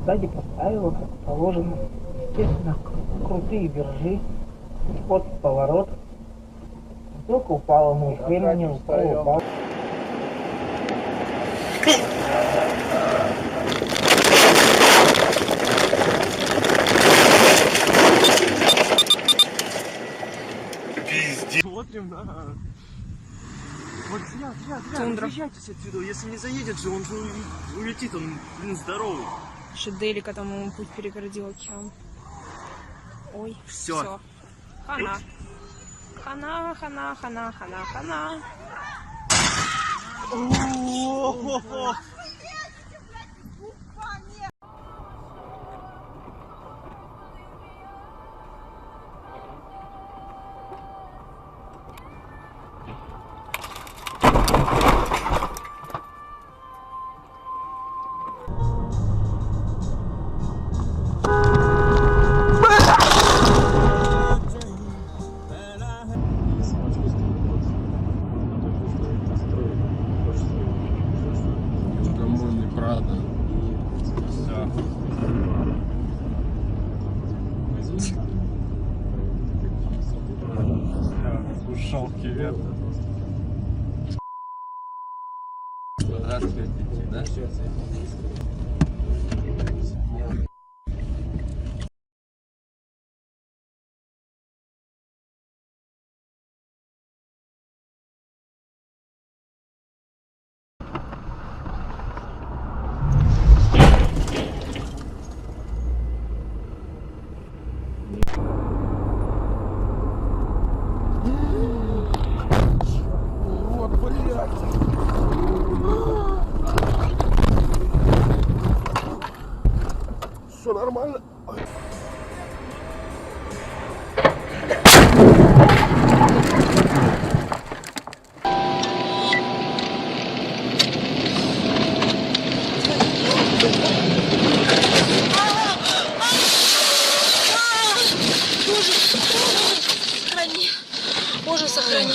Сзади поставила, как положено. Естественно, крутые вержи, спот, поворот. Только упала, но времени упала. Пиздец. Смотрим на... Вот зря, выезжайтесь отсюда. Если не заедет же, он же улетит, он, блин, здоровый. Шеделика там ему путь перегородила Киан. Ой, Все. Хана. Хана, хана, хана, хана, хана. О-о-о-о-о. Правда. Ушел кивет. Здравствуйте, да? Вот, блядь. Все нормально. Сохрани. Боже, сохрани.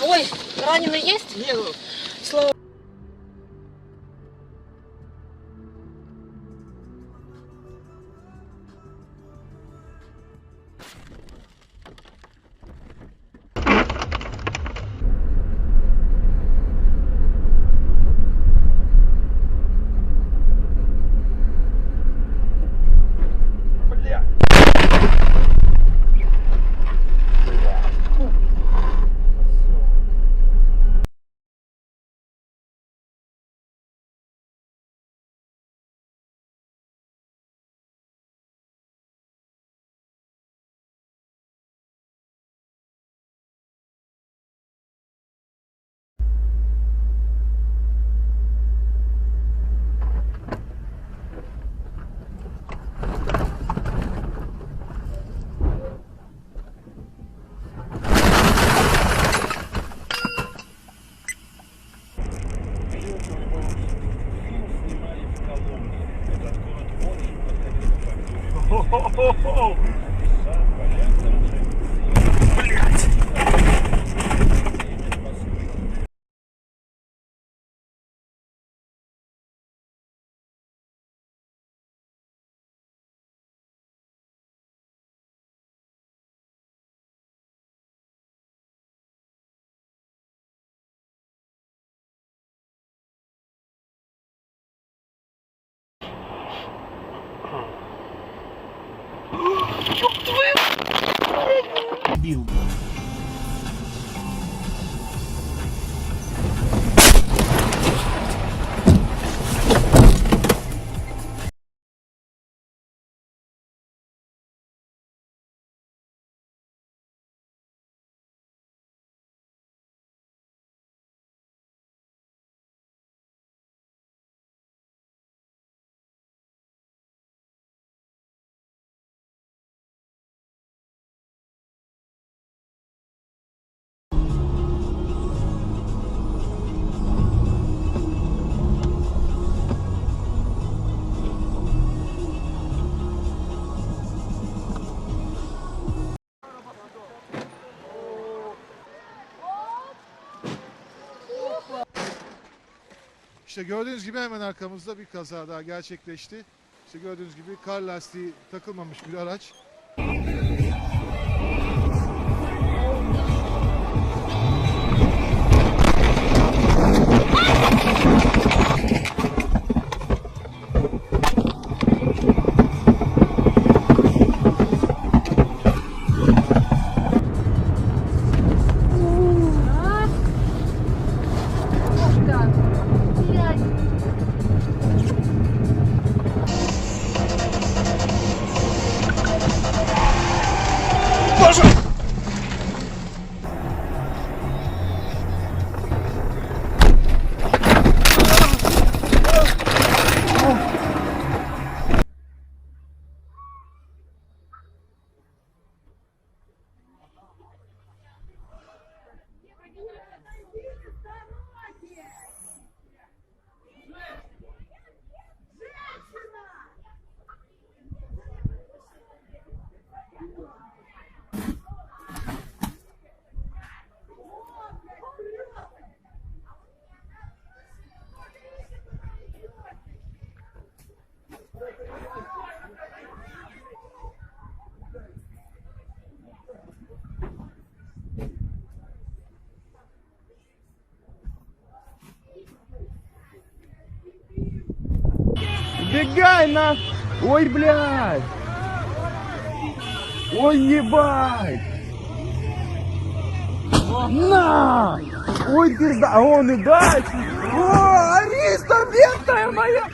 Ой, раненый есть? Нет. Слава. Блять. Бил. İşte gördüğünüz gibi hemen arkamızda bir kaza daha gerçekleşti. İşte gördüğünüz gibi kar lastiği takılmamış bir araç. Бегай на! Ой, блядь! Ой, ебать! На! Ой, пизда! А он и дальше! О, Ариста, бедная моя!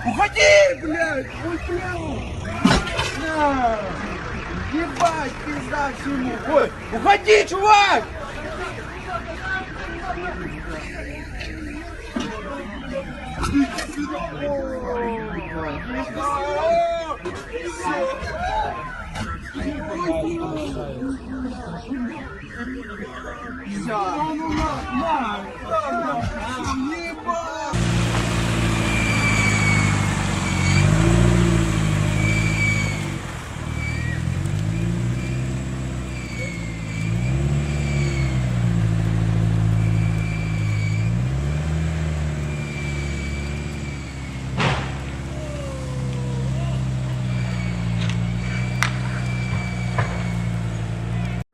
Уходи, блядь! Ой, блядь! На! Ебать, пизда всему! Ой, уходи, чувак!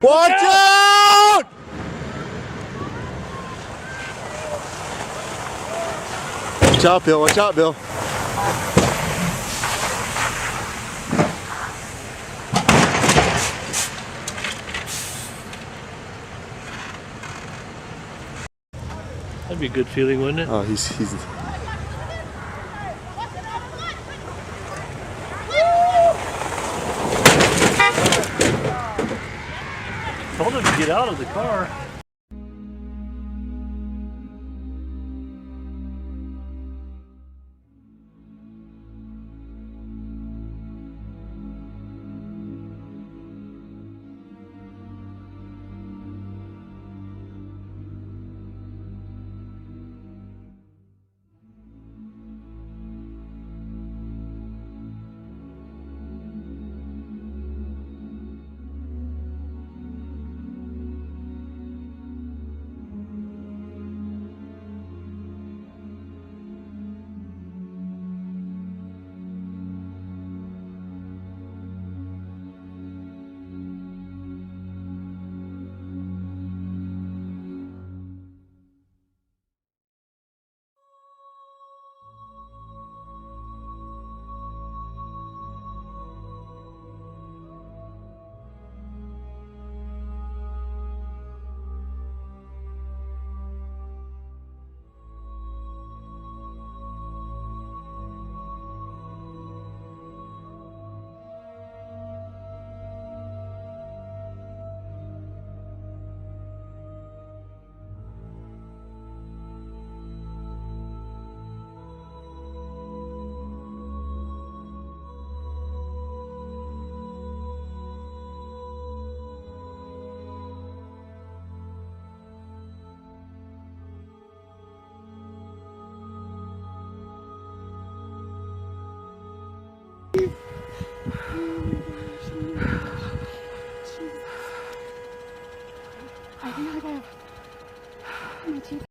Watch out! Watch out, Bill. Watch out, Bill. That'd be a good feeling, wouldn't it? Oh, he's. Told him to get out of the car. 가요. 나 지금